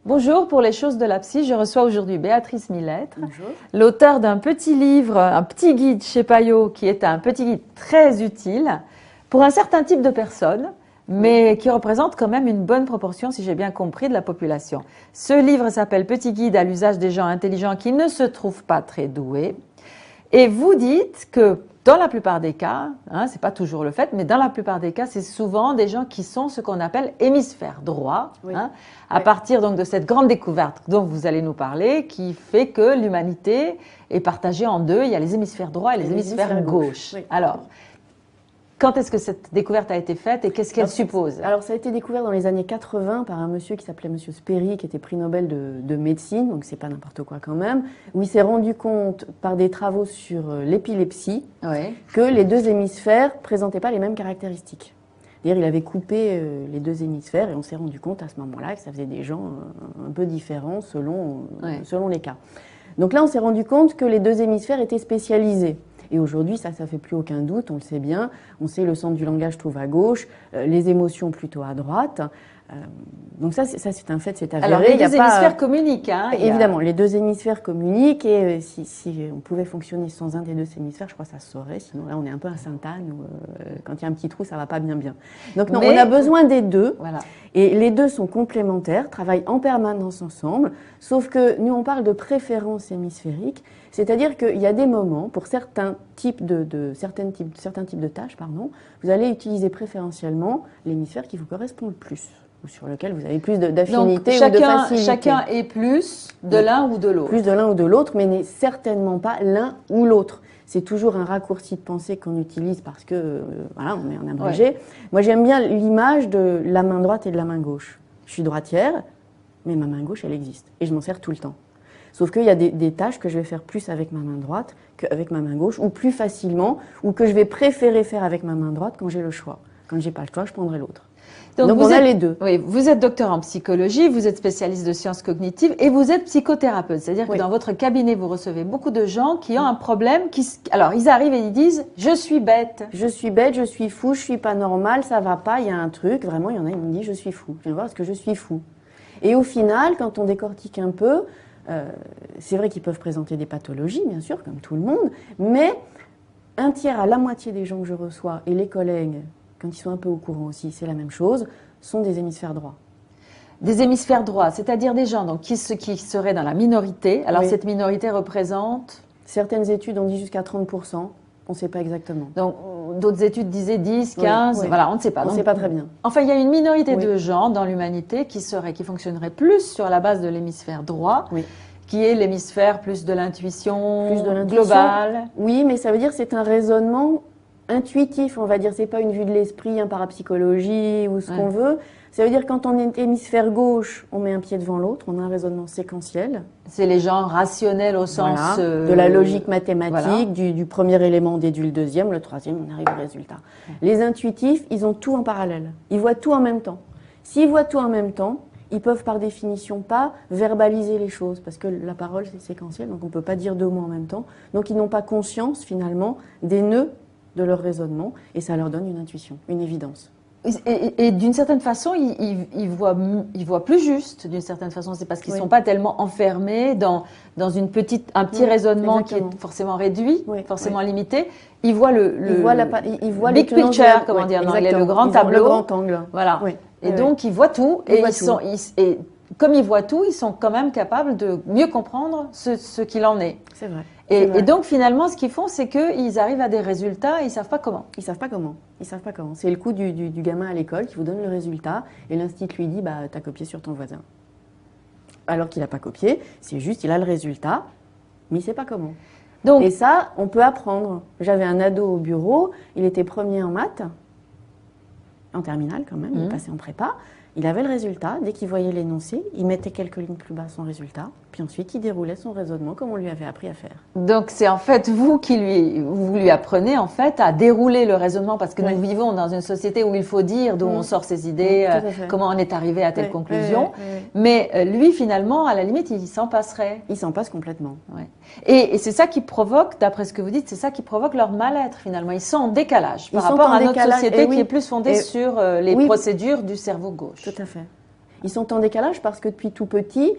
Bonjour, pour les choses de la psy, je reçois aujourd'hui Béatrice Millettre, Bonjour. L'auteur d'un petit livre, un petit guide chez Payot, qui est un petit guide très utile pour un certain type de personnes, mais qui représente quand même une bonne proportion, si j'ai bien compris, de la population. Ce livre s'appelle Petit guide à l'usage des gens intelligents qui ne se trouvent pas très doués. Et vous dites que dans la plupart des cas, c'est pas toujours le fait, mais dans la plupart des cas, c'est souvent des gens qui sont ce qu'on appelle hémisphère droit, Oui. à partir donc de cette grande découverte dont vous allez nous parler, qui fait que l'humanité est partagée en deux. Il y a les hémisphères droits et les hémisphères gauche. Oui. Alors, quand est-ce que cette découverte a été faite et qu'est-ce qu'elle suppose? Alors, ça a été découvert dans les années 80 par un monsieur qui s'appelait Monsieur Sperry, qui était prix Nobel de médecine, donc c'est pas n'importe quoi quand même, où il s'est rendu compte par des travaux sur l'épilepsie que les deux hémisphères présentaient pas les mêmes caractéristiques. D'ailleurs, il avait coupé les deux hémisphères et on s'est rendu compte à ce moment-là que ça faisait des gens un peu différents selon les cas. Donc là, on s'est rendu compte que les deux hémisphères étaient spécialisés. Et aujourd'hui, ça fait plus aucun doute, on le sait bien. On sait le centre du langage trouve à gauche, les émotions plutôt à droite. Donc ça, c'est un fait, c'est avéré. Alors, les deux hémisphères communiquent. Évidemment, les deux hémisphères communiquent et si on pouvait fonctionner sans un des deux hémisphères, je crois que ça se saurait. Sinon, là, on est un peu à Sainte-Anne où quand il y a un petit trou, ça va pas bien. Donc non, on a besoin des deux. Voilà. Et les deux sont complémentaires, travaillent en permanence ensemble. Sauf que nous, on parle de préférence hémisphérique. C'est-à-dire qu'il y a des moments, pour certains types certains types de tâches, vous allez utiliser préférentiellement l'hémisphère qui vous correspond le plus, ou sur lequel vous avez plus d'affinité ou de facilité. Chacun est plus de l'un ou de l'autre. Plus de l'un ou de l'autre, mais n'est certainement pas l'un ou l'autre. C'est toujours un raccourci de pensée qu'on utilise parce que, voilà, on est en abrégé. Ouais. Moi, j'aime bien l'image de la main droite et de la main gauche. Je suis droitière, mais ma main gauche, elle existe. Et je m'en sers tout le temps. Sauf qu'il y a des tâches que je vais faire plus avec ma main droite qu'avec ma main gauche, ou plus facilement, ou que je vais préférer faire avec ma main droite quand j'ai le choix. Quand j'ai pas le choix, je prendrai l'autre. Donc on a les deux. Oui, vous êtes docteur en psychologie, vous êtes spécialiste de sciences cognitives et vous êtes psychothérapeute. C'est-à-dire que dans votre cabinet, vous recevez beaucoup de gens qui ont un problème. Alors, ils arrivent et ils disent « je suis bête ». Je suis bête, je suis fou, je suis pas normal, ça va pas, il y a un truc. Vraiment, il y en a, ils me disent « je suis fou ». Je viens voir ce que je suis fou. Et au final, quand on décortique un peu, c'est vrai qu'ils peuvent présenter des pathologies, bien sûr, comme tout le monde, mais un tiers à la moitié des gens que je reçois, et les collègues, quand ils sont un peu au courant aussi, c'est la même chose, sont des hémisphères droits. Des hémisphères droits, c'est-à-dire des gens donc, qui seraient dans la minorité. Alors cette minorité représente... Certaines études ont dit jusqu'à 30%, on ne sait pas exactement. Donc d'autres études disaient 10, 15, voilà, on ne sait pas. On ne sait pas très bien. Enfin, il y a une minorité de gens dans l'humanité qui fonctionneraient plus sur la base de l'hémisphère droit, qui est l'hémisphère plus de l'intuition globale. Oui, mais ça veut dire que c'est un raisonnement intuitif, on va dire. C'est pas une vue de l'esprit, un parapsychologie ou ce qu'on veut. Ça veut dire que quand on est hémisphère gauche, on met un pied devant l'autre, on a un raisonnement séquentiel. C'est les gens rationnels au sens... de la logique mathématique, du premier élément on déduit le deuxième, le troisième, on arrive au résultat. Les intuitifs, ils ont tout en parallèle. Ils voient tout en même temps. S'ils voient tout en même temps, ils peuvent par définition pas verbaliser les choses, parce que la parole c'est séquentiel, donc on peut pas dire deux mots en même temps. Donc ils n'ont pas conscience finalement des nœuds de leur raisonnement, et ça leur donne une intuition, une évidence. Et d'une certaine façon, ils voient plus juste, d'une certaine façon. C'est parce qu'ils ne sont pas tellement enfermés dans un petit raisonnement qui est forcément réduit, forcément limité. Ils voient le big picture, comment dire, dans le grand tableau. Le grand angle. Voilà. Et donc, ils voient tout. Et comme ils voient tout, ils sont quand même capables de mieux comprendre ce qu'il en est. C'est vrai. Et donc, finalement, ce qu'ils font, c'est qu'ils arrivent à des résultats et ils ne savent pas comment. Ils savent pas comment. C'est le coup du gamin à l'école qui vous donne le résultat et l'institut lui dit « t'as copié sur ton voisin ». Alors qu'il n'a pas copié, c'est juste, il a le résultat, mais il ne sait pas comment. Et ça, on peut apprendre. J'avais un ado au bureau, il était premier en maths, en terminale quand même, il passait en prépa. Il avait le résultat, dès qu'il voyait l'énoncé, il mettait quelques lignes plus bas son résultat. Puis ensuite, il déroulait son raisonnement comme on lui avait appris à faire. Donc c'est en fait vous lui apprenez en fait à dérouler le raisonnement parce que nous vivons dans une société où il faut dire d'où on sort ses idées, comment on est arrivé à telle conclusion. Mais lui finalement, à la limite, il s'en passerait. Il s'en passe complètement. Ouais. Et c'est ça qui provoque, d'après ce que vous dites, c'est ça qui provoque leur mal-être finalement. Ils sont en décalage par rapport à notre société qui est plus fondée sur les procédures du cerveau gauche. Tout à fait. Ils sont en décalage parce que depuis tout petit,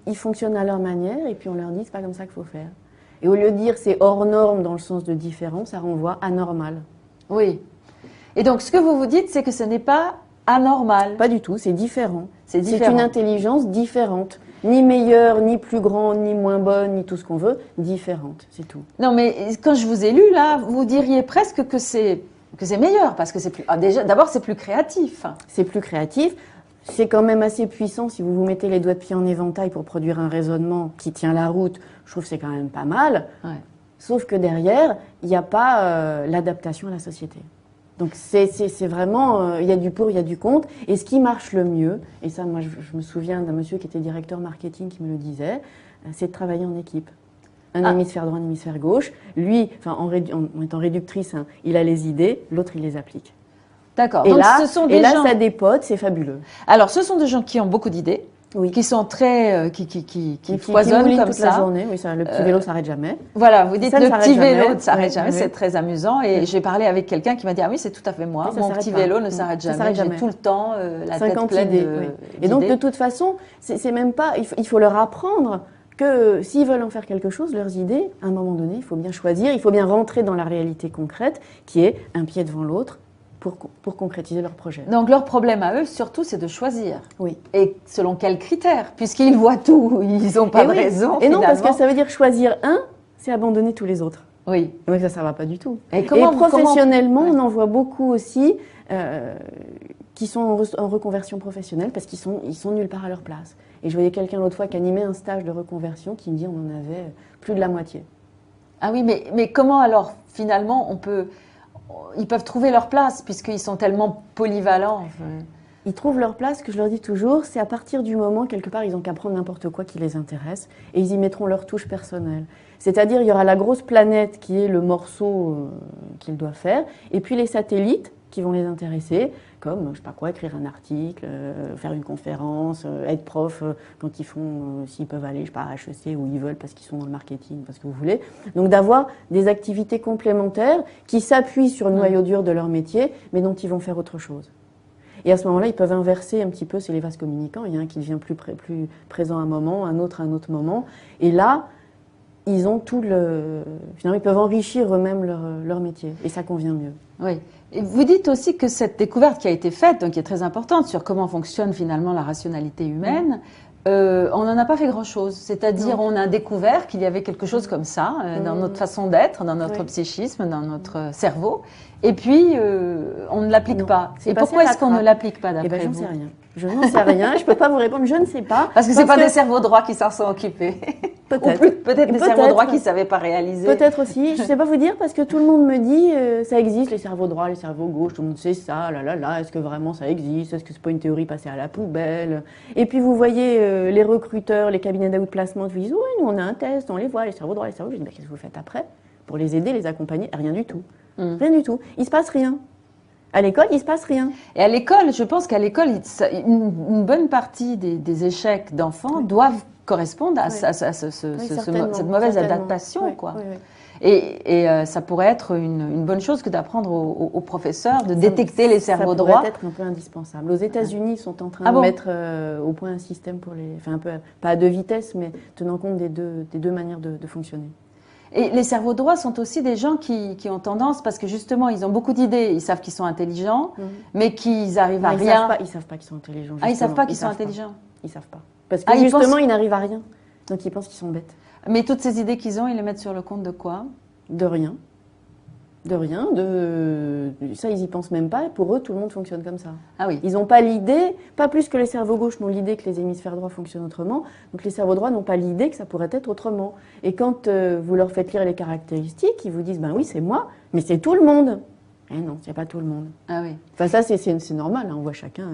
ils fonctionnent à leur manière et puis on leur dit c'est pas comme ça qu'il faut faire. Et au lieu de dire c'est hors norme dans le sens de différent, ça renvoie à normal. Oui. Et donc ce que vous vous dites, c'est que ce n'est pas anormal. Pas du tout, c'est différent. C'est une intelligence différente. Ni meilleure, ni plus grande, ni moins bonne, ni tout ce qu'on veut, différente, c'est tout. Non mais quand je vous ai lu là, vous diriez presque que c'est meilleur parce que c'est plus déjà d'abord c'est plus créatif. C'est plus créatif. C'est quand même assez puissant si vous vous mettez les doigts de pied en éventail pour produire un raisonnement qui tient la route. Je trouve que c'est quand même pas mal. Ouais. Sauf que derrière, il n'y a pas l'adaptation à la société. Donc c'est vraiment, il y a du pour, il y a du contre. Et ce qui marche le mieux, et ça moi je me souviens d'un monsieur qui était directeur marketing qui me le disait, c'est de travailler en équipe. Un hémisphère droit, un hémisphère gauche. Lui, enfin en étant réductrice, hein, il a les idées, l'autre il les applique. D'accord. Et là, ça dépote, c'est fabuleux. Alors, ce sont des gens qui ont beaucoup d'idées, qui sont très, qui foisonnent comme toute ça. La journée. Oui, ça, le petit vélo s'arrête jamais. Voilà, vous dites le petit vélo ne s'arrête jamais, c'est très amusant. Et j'ai parlé avec quelqu'un qui m'a dit ah oui, c'est tout à fait moi. Mon petit vélo ne s'arrête jamais. J'ai tout le temps la tête pleine d'idées. Et donc de toute façon, c'est même pas. Il faut leur apprendre que s'ils veulent en faire quelque chose, leurs idées, à un moment donné, il faut bien choisir, il faut bien rentrer dans la réalité concrète, qui est un pied devant l'autre. Pour concrétiser leur projet. Donc leur problème à eux, surtout, c'est de choisir. Oui. Et selon quels critères? Puisqu'ils voient tout, ils n'ont pas de raison. Et non, parce que ça veut dire choisir un, c'est abandonner tous les autres. Oui. Donc ça ne va pas du tout. Et professionnellement, on en voit beaucoup aussi qui sont en reconversion professionnelle parce qu'ils sont nulle part à leur place. Et je voyais quelqu'un l'autre fois qui animait un stage de reconversion qui me dit on en avait plus de la moitié. Ah oui, mais comment alors, finalement, ils peuvent trouver leur place puisqu'ils sont tellement polyvalents. Ils trouvent leur place, ce que je leur dis toujours, c'est à partir du moment, quelque part, ils n'ont qu'à prendre n'importe quoi qui les intéresse et ils y mettront leur touche personnelle. C'est-à-dire, il y aura la grosse planète qui est le morceau qu'ils doivent faire et puis les satellites qui vont les intéresser, comme, je sais pas quoi, écrire un article, faire une conférence, être prof quand ils font, s'ils peuvent aller, je sais pas, à HEC où ils veulent parce qu'ils sont dans le marketing, parce que vous voulez. Donc d'avoir des activités complémentaires qui s'appuient sur le noyau dur de leur métier, mais dont ils vont faire autre chose. Et à ce moment-là, ils peuvent inverser un petit peu, c'est les vases communicants, il y a un qui devient plus présent à un moment, un autre à un autre moment. Et là, ils ont finalement, ils peuvent enrichir eux-mêmes leur métier, et ça convient mieux. Oui. Et vous dites aussi que cette découverte qui a été faite, donc qui est très importante sur comment fonctionne finalement la rationalité humaine, on n'en a pas fait grand-chose. C'est-à-dire, on a découvert qu'il y avait quelque chose comme ça dans notre façon d'être, dans notre psychisme, dans notre cerveau, et puis on ne l'applique pas. Et pourquoi est-ce qu'on ne l'applique pas d'après vous? J'en sais rien. Je n'en sais rien, je ne peux pas vous répondre, je ne sais pas. Parce que ce n'est pas des cerveaux droits qui s'en sont occupés. Peut-être des cerveaux droits qui ne savaient pas réaliser. Peut-être aussi, je ne sais pas vous dire, parce que tout le monde me dit, ça existe, les cerveaux droits, les cerveaux gauches, tout le monde sait ça, est-ce que vraiment ça existe? Est-ce que ce n'est pas une théorie passée à la poubelle? Et puis vous voyez les recruteurs, les cabinets d'outplacement, vous disent, oui, nous on a un test, on les voit, les cerveaux droits, les cerveaux gauches. Je dis, qu'est-ce que vous faites après? Pour les aider, les accompagner? Rien du tout. Rien du tout. Il ne se passe rien. À l'école, il ne se passe rien. Et à l'école, je pense qu'à l'école, une bonne partie des échecs d'enfants doivent correspondre à cette mauvaise adaptation, quoi. Oui. Et ça pourrait être une bonne chose que d'apprendre aux professeurs de détecter les cerveaux droits. Ça pourrait être un peu indispensable. Aux États-Unis, ils sont en train de mettre au point un système pour un peu, pas à deux vitesses, mais tenant compte des deux manières de fonctionner. Et les cerveaux droits sont aussi des gens qui ont tendance, parce que justement, ils ont beaucoup d'idées, ils savent qu'ils sont intelligents, mais qu'ils arrivent à rien. Ils savent pas qu'ils sont intelligents. Justement. Ah, ils savent pas qu'ils sont intelligents. Ils savent pas. Parce que justement, ils n'arrivent à rien. Donc ils pensent qu'ils sont bêtes. Mais toutes ces idées qu'ils ont, ils les mettent sur le compte de quoi? De rien. De rien. Ça, ils y pensent même pas. Et pour eux, tout le monde fonctionne comme ça. Ah oui. Ils n'ont pas l'idée, pas plus que les cerveaux gauches n'ont l'idée que les hémisphères droits fonctionnent autrement. Donc les cerveaux droits n'ont pas l'idée que ça pourrait être autrement. Et quand vous leur faites lire les caractéristiques, ils vous disent, ben oui, c'est moi, mais c'est tout le monde. Eh non, c'est pas tout le monde. Ah oui. Enfin ça, c'est normal. Hein, on voit chacun.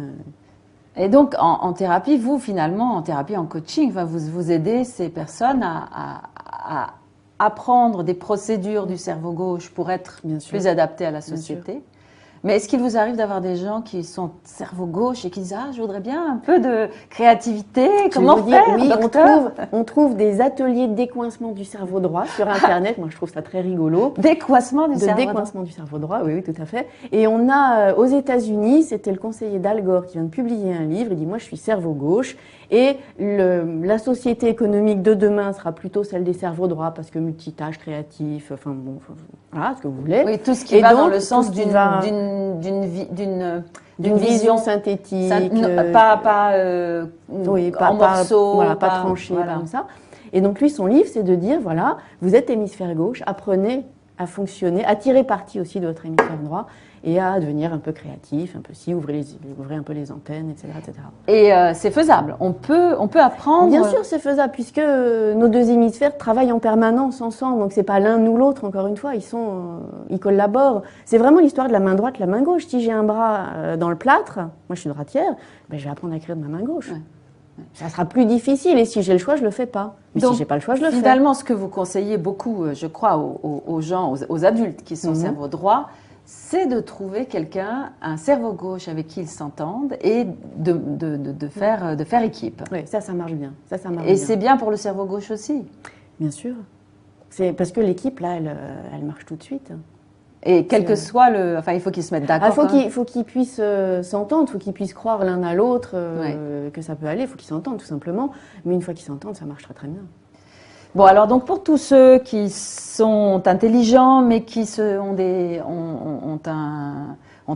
Et donc, en thérapie, vous, finalement, en thérapie, en coaching, vous aidez ces personnes à apprendre des procédures du cerveau gauche pour être plus adaptées à la société. Mais est-ce qu'il vous arrive d'avoir des gens qui sont cerveau gauche et qui disent « Ah, je voudrais bien un peu de créativité, comment faire, oui, docteur ?» on trouve des ateliers de décoincement du cerveau droit sur Internet. Moi, je trouve ça très rigolo. Décoincement du cerveau droit. Décoincement du cerveau droit, oui, tout à fait. Et on a, aux États-Unis, c'était le conseiller d'Al Gore qui vient de publier un livre. Il dit « Moi, je suis cerveau gauche. » Et la société économique de demain sera plutôt celle des cerveaux droits parce que multitâche, créatif, enfin bon, voilà, ce que vous voulez. Oui, tout ce qui va dans le sens d'une vision synthétique, en morceaux, voilà, pas tranchée, comme ça. Et donc lui, son livre, c'est de dire, voilà, vous êtes hémisphère gauche, apprenez à fonctionner, à tirer parti aussi de votre hémisphère droit et à devenir un peu créatif, un peu ouvrez un peu les antennes, etc., etc. Et c'est faisable. On peut apprendre. Bien sûr, c'est faisable puisque nos deux hémisphères travaillent en permanence ensemble. Donc c'est pas l'un ou l'autre. Encore une fois, ils collaborent. C'est vraiment l'histoire de la main droite, la main gauche. Si j'ai un bras dans le plâtre, moi je suis droitière, ben, je vais apprendre à écrire de ma main gauche. Ouais. Ça sera plus difficile et si j'ai le choix, je le fais pas. Mais donc, si j'ai pas le choix, je le fais. Finalement, ce que vous conseillez beaucoup, je crois, aux gens, aux adultes qui sont cerveau droit, c'est de trouver quelqu'un, un cerveau gauche avec qui ils s'entendent et de faire équipe. Oui, ça marche bien. Et c'est bien pour le cerveau gauche aussi. Bien sûr. C'est parce que l'équipe, là, elle marche tout de suite. Et quel que soit le... Enfin, il faut qu'ils se mettent d'accord. Il faut qu'ils puissent s'entendre, il faut qu'ils puissent croire l'un à l'autre que ça peut aller, il faut qu'ils s'entendent tout simplement. Mais une fois qu'ils s'entendent, ça marche très très bien. Bon, alors donc pour tous ceux qui sont intelligents mais qui ont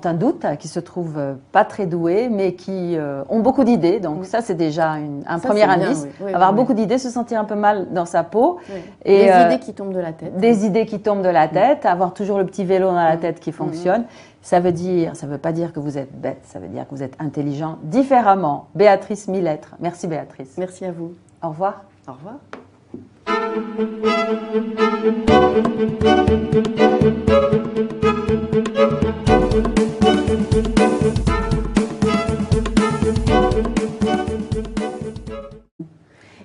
un doute, qui se trouvent pas très doués mais qui ont beaucoup d'idées, donc ça c'est déjà un premier indice. Avoir beaucoup d'idées, se sentir un peu mal dans sa peau. Oui. Et des idées qui tombent de la tête. Des idées qui tombent de la tête, avoir toujours le petit vélo dans la tête qui fonctionne. Ça veut pas dire que vous êtes bête, ça veut dire que vous êtes intelligent différemment. Béatrice Millettre. Merci Béatrice. Merci à vous. Au revoir. Au revoir.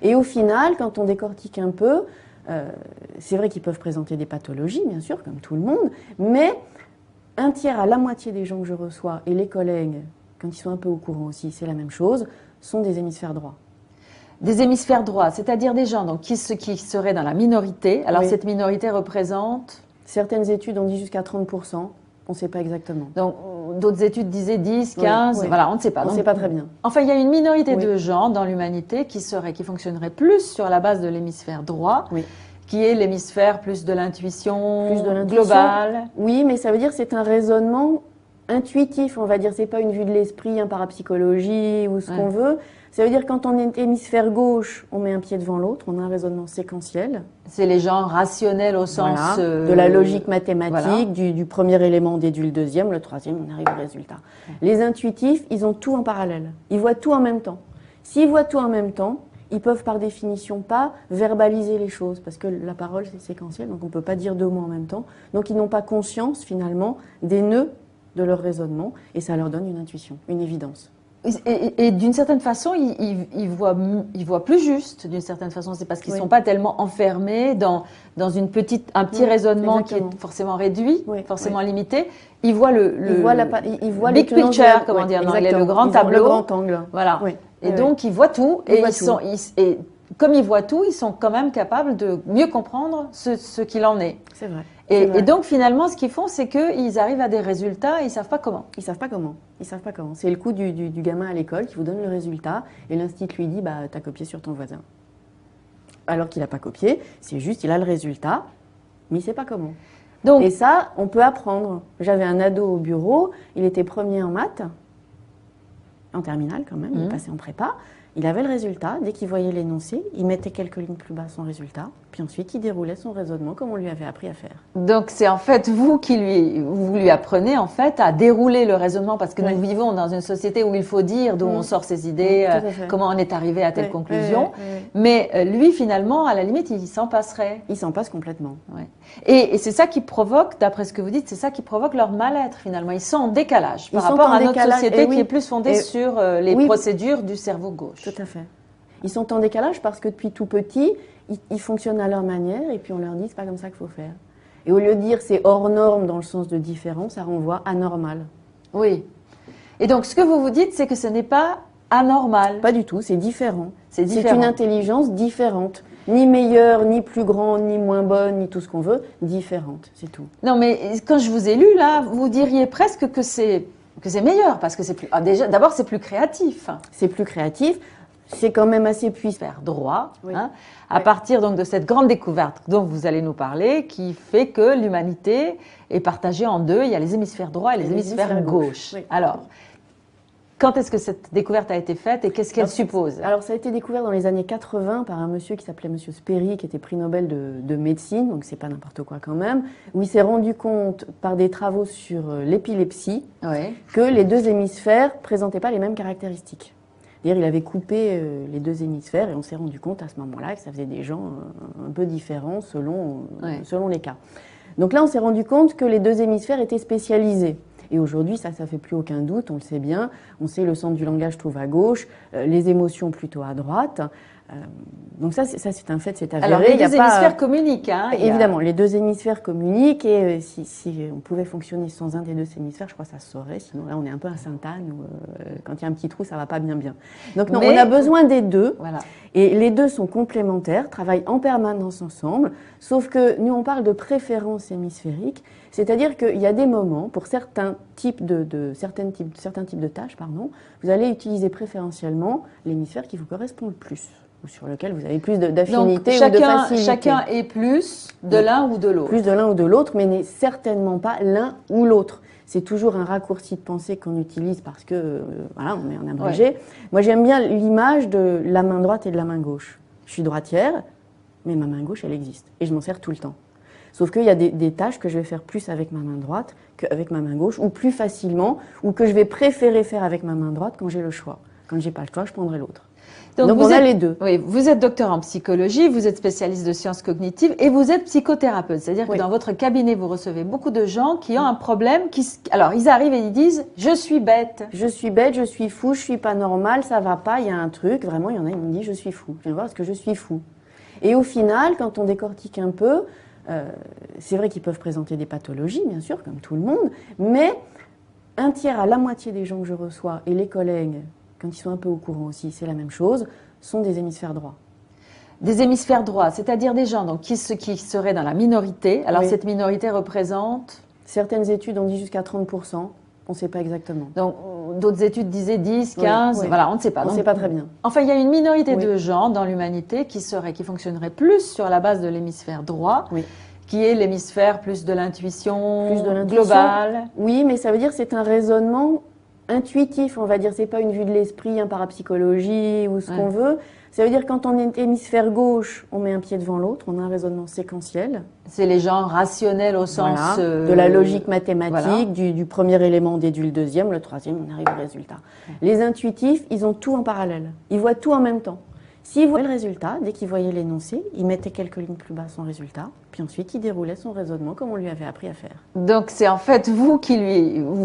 Et au final, quand on décortique un peu, c'est vrai qu'ils peuvent présenter des pathologies, bien sûr, comme tout le monde, mais un tiers à la moitié des gens que je reçois, et les collègues, quand ils sont un peu au courant aussi, c'est la même chose, sont des hémisphères droits. Des hémisphères droits, c'est-à-dire des gens donc, qui seraient dans la minorité. Alors cette minorité représente... Certaines études ont dit jusqu'à 30%, on ne sait pas exactement. Donc d'autres études disaient 10, 15, voilà, on ne sait pas. On ne sait pas très bien. Enfin, il y a une minorité de gens dans l'humanité qui fonctionneraient plus sur la base de l'hémisphère droit, qui est l'hémisphère plus de l'intuition globale. Oui, mais ça veut dire que c'est un raisonnement intuitif, on va dire. C'est pas une vue de l'esprit, un parapsychologie ou ce qu'on veut. Ça veut dire que quand on est hémisphère gauche, on met un pied devant l'autre, on a un raisonnement séquentiel. C'est les gens rationnels au sens... de la logique mathématique, du premier élément on déduit le deuxième, le troisième, on arrive au résultat. Les intuitifs, ils ont tout en parallèle. Ils voient tout en même temps. S'ils voient tout en même temps, ils peuvent par définition pas verbaliser les choses, parce que la parole c'est séquentiel, donc on ne peut pas dire deux mots en même temps. Donc ils n'ont pas conscience finalement des nœuds de leur raisonnement, et ça leur donne une intuition, une évidence. Et d'une certaine façon, ils voient plus juste, d'une certaine façon. C'est parce qu'ils ne sont pas tellement enfermés dans un petit raisonnement qui est forcément réduit, forcément limité. Ils voient ils voient big picture, comment dire en anglais, le grand tableau. Le grand angle. Voilà. Et donc, ils voient tout. Et comme ils voient tout, ils sont quand même capables de mieux comprendre ce qu'il en est. C'est vrai. Et donc, finalement, ce qu'ils font, c'est qu'ils arrivent à des résultats et ils ne savent pas comment. Ils ne savent pas comment. C'est le coup du gamin à l'école qui vous donne le résultat et l'institut lui dit « t'as copié sur ton voisin ». Alors qu'il n'a pas copié, c'est juste, il a le résultat, mais il ne sait pas comment. Et ça, on peut apprendre. J'avais un ado au bureau, il était premier en maths, en terminale quand même, il est passé en prépa. Il avait le résultat, dès qu'il voyait l'énoncé, il mettait quelques lignes plus bas son résultat, puis ensuite il déroulait son raisonnement comme on lui avait appris à faire. Donc c'est en fait vous lui apprenez en fait à dérouler le raisonnement, parce que nous vivons dans une société où il faut dire d'où on sort ses idées, comment on est arrivé à telle conclusion, mais lui finalement à la limite il s'en passerait. Il s'en passe complètement. Et c'est ça qui provoque, d'après ce que vous dites, c'est ça qui provoque leur mal-être finalement. Ils sont en décalage par rapport à notre société qui est plus fondée sur les procédures du cerveau gauche. Tout à fait. Ils sont en décalage parce que depuis tout petit, ils fonctionnent à leur manière et puis on leur dit c'est pas comme ça qu'il faut faire. Et au lieu de dire c'est hors norme dans le sens de différent, ça renvoie à normal. Oui. Et donc ce que vous vous dites, c'est que ce n'est pas anormal. Pas du tout, c'est différent. C'est une intelligence différente. Ni meilleure, ni plus grande, ni moins bonne, ni tout ce qu'on veut, différente, c'est tout. Non, mais quand je vous ai lu, là, vous diriez presque que c'est meilleur, parce que c'est plus... déjà, d'abord, c'est plus créatif. C'est plus créatif, c'est quand même assez puissant. Faire droit, à partir donc de cette grande découverte dont vous allez nous parler, qui fait que l'humanité est partagée en deux. Il y a les hémisphères droits et les hémisphères gauche. Oui. Alors, quand est-ce que cette découverte a été faite et qu'est-ce qu'elle suppose? Alors, ça a été découvert dans les années 80 par un monsieur qui s'appelait monsieur Sperry, qui était prix Nobel de médecine, donc c'est pas n'importe quoi quand même, où il s'est rendu compte par des travaux sur l'épilepsie que les deux hémisphères présentaient pas les mêmes caractéristiques. C'est-à-dire, il avait coupé les deux hémisphères et on s'est rendu compte à ce moment-là que ça faisait des gens un peu différents selon les cas. Donc là, on s'est rendu compte que les deux hémisphères étaient spécialisés. Et aujourd'hui, ça fait plus aucun doute, on le sait bien. On sait le centre du langage trouve à gauche, les émotions plutôt à droite. Donc ça, c'est un fait, c'est avéré. Alors, les deux hémisphères communiquent. Hein, évidemment, les deux hémisphères communiquent et si on pouvait fonctionner sans un des deux hémisphères, je crois que ça se saurait. Sinon, là, on est un peu à Sainte-Anne où quand il y a un petit trou, ça va pas bien. Donc non, on a besoin des deux. Voilà. Et les deux sont complémentaires, travaillent en permanence ensemble. Sauf que nous, on parle de préférence hémisphérique. C'est-à-dire qu'il y a des moments, pour certains types certains types de tâches, vous allez utiliser préférentiellement l'hémisphère qui vous correspond le plus, ou sur lequel vous avez plus d'affinité ou de facilité. Chacun est plus de l'un ou de l'autre. Plus de l'un ou de l'autre, mais n'est certainement pas l'un ou l'autre. C'est toujours un raccourci de pensée qu'on utilise parce que, voilà, on est en abrégé. Ouais. Moi, j'aime bien l'image de la main droite et de la main gauche. Je suis droitière, mais ma main gauche, elle existe. Et je m'en sers tout le temps. Sauf qu'il y a des tâches que je vais faire plus avec ma main droite qu'avec ma main gauche, ou plus facilement, ou que je vais préférer faire avec ma main droite quand j'ai le choix. Quand j'ai pas le choix, je prendrai l'autre. Donc on a les deux. Oui, vous êtes docteur en psychologie, vous êtes spécialiste de sciences cognitives et vous êtes psychothérapeute. C'est-à-dire que dans votre cabinet, vous recevez beaucoup de gens qui ont un problème. Alors, ils arrivent et ils disent « je suis bête ». Je suis bête, je suis fou, je suis pas normal, ça va pas, il y a un truc. Vraiment, il y en a qui me disent « je suis fou ». Je viens voir ce que je suis fou. Et au final, quand on décortique un peu, c'est vrai qu'ils peuvent présenter des pathologies, bien sûr, comme tout le monde, mais un tiers à la moitié des gens que je reçois, et les collègues, quand ils sont un peu au courant aussi, c'est la même chose, sont des hémisphères droits. Des hémisphères droits, c'est-à-dire des gens donc, qui seraient dans la minorité. Alors cette minorité représente... Certaines études ont dit jusqu'à 30%, on ne sait pas exactement. Donc d'autres études disaient 10, 15, voilà, on ne sait pas. On ne sait pas très bien. Enfin, il y a une minorité de gens dans l'humanité qui fonctionneraient plus sur la base de l'hémisphère droit, qui est l'hémisphère plus de l'intuition globale. Oui, mais ça veut dire que c'est un raisonnement intuitif, on va dire. C'est pas une vue de l'esprit, un parapsychologie ou ce qu'on veut. Ça veut dire quand on est hémisphère gauche, on met un pied devant l'autre, on a un raisonnement séquentiel. C'est les gens rationnels au sens... de la logique mathématique, du premier élément on déduit le deuxième, le troisième, on arrive au résultat. Les intuitifs, ils ont tout en parallèle. Ils voient tout en même temps. S'ils voyaient le résultat, dès qu'ils voyaient l'énoncé, ils mettaient quelques lignes plus bas son résultat, puis ensuite ils déroulaient son raisonnement comme on lui avait appris à faire. Donc c'est en fait vous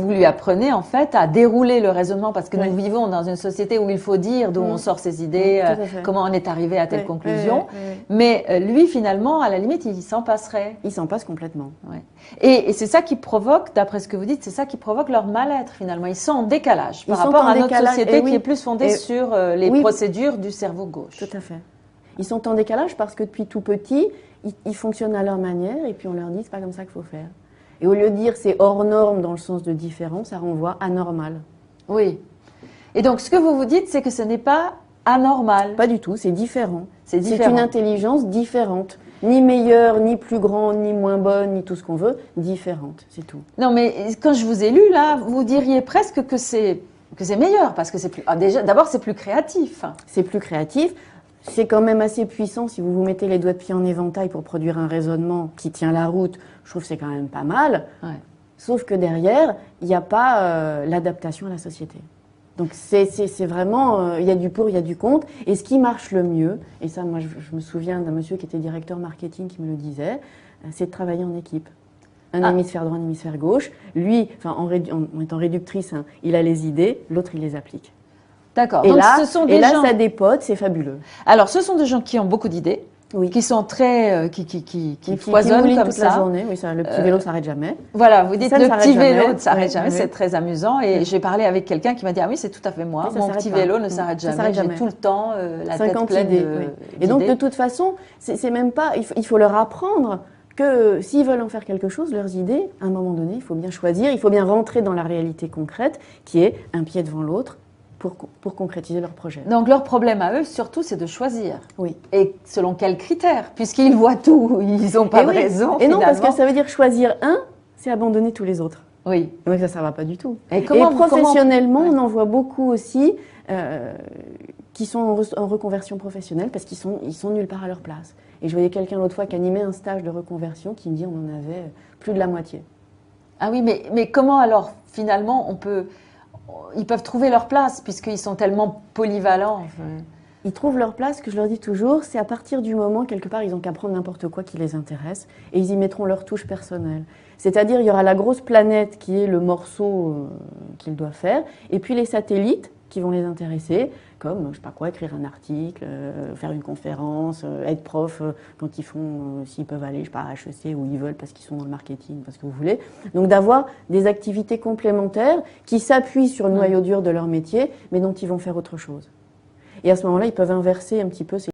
lui apprenez en fait à dérouler le raisonnement parce que nous vivons dans une société où il faut dire d'où on sort ses idées, comment on est arrivé à telle conclusion. Mais lui finalement, à la limite, il s'en passerait. Il s'en passe complètement. Et c'est ça qui provoque, d'après ce que vous dites, c'est ça qui provoque leur mal-être finalement. Ils sont en décalage par rapport à notre société qui est plus fondée sur les procédures du cerveau gauche. Tout à fait. Ils sont en décalage parce que depuis tout petit, ils fonctionnent à leur manière et puis on leur dit c'est pas comme ça qu'il faut faire. Et au lieu de dire c'est hors norme dans le sens de différent, ça renvoie à normal. Oui. Et donc ce que vous vous dites, c'est que ce n'est pas anormal. Pas du tout, c'est différent. C'est une intelligence différente. Ni meilleure, ni plus grande, ni moins bonne, ni tout ce qu'on veut, différente, c'est tout. Non mais quand je vous ai lu là, vous diriez presque que c'est meilleur parce que c'est plus... déjà, d'abord, c'est plus créatif. C'est plus créatif. C'est quand même assez puissant si vous vous mettez les doigts de pied en éventail pour produire un raisonnement qui tient la route. Je trouve que c'est quand même pas mal. Sauf que derrière, il n'y a pas l'adaptation à la société. Donc c'est vraiment, il y a du pour, il y a du contre. Et ce qui marche le mieux, et ça moi je me souviens d'un monsieur qui était directeur marketing qui me le disait, c'est de travailler en équipe. Un hémisphère droit, un hémisphère gauche. Lui, enfin, en étant réductrice, hein, il a les idées, l'autre il les applique. D'accord. Et donc là, ce sont des gens... ça dépote, c'est fabuleux. Alors ce sont des gens qui ont beaucoup d'idées. Oui. Qui sont très, qui foisonnent qui comme toute ça. la journée, oui, ça, le petit vélo s'arrête jamais. Voilà, vous dites ça le petit vélo ne s'arrête ouais, jamais, c'est très amusant. Et j'ai parlé avec quelqu'un qui m'a dit, ah oui, c'est tout à fait moi, mon petit vélo ne s'arrête jamais, j'ai tout le temps la tête pleine d'idées. Et donc de toute façon, c'est même pas, il faut leur apprendre que s'ils veulent en faire quelque chose, leurs idées, à un moment donné, il faut bien choisir, il faut bien rentrer dans la réalité concrète, qui est un pied devant l'autre, pour concrétiser leur projet. Donc leur problème à eux, surtout, c'est de choisir. Oui. Et selon quels critères? Puisqu'ils voient tout, ils n'ont pas de raison. Et non, parce que ça veut dire choisir un, c'est abandonner tous les autres. Oui. Donc ça ne va pas du tout. Et professionnellement, on en voit beaucoup aussi qui sont en reconversion professionnelle parce qu'ils sont nulle part à leur place. Et je voyais quelqu'un l'autre fois qui animait un stage de reconversion qui me dit on en avait plus de la moitié. Ah oui, mais comment alors finalement ils peuvent trouver leur place puisqu'ils sont tellement polyvalents. Ils trouvent leur place, ce que je leur dis toujours, c'est à partir du moment, quelque part, ils n'ont qu'à prendre n'importe quoi qui les intéresse et ils y mettront leur touche personnelle. C'est-à-dire, il y aura la grosse planète qui est le morceau qu'ils doivent faire et puis les satellites qui vont les intéresser, comme, je sais pas quoi, écrire un article, faire une conférence, être prof quand ils font, s'ils peuvent aller, je sais pas, à HEC où ils veulent parce qu'ils sont dans le marketing, parce que vous voulez. Donc d'avoir des activités complémentaires qui s'appuient sur le noyau dur de leur métier, mais dont ils vont faire autre chose. Et à ce moment-là, ils peuvent inverser un petit peu ces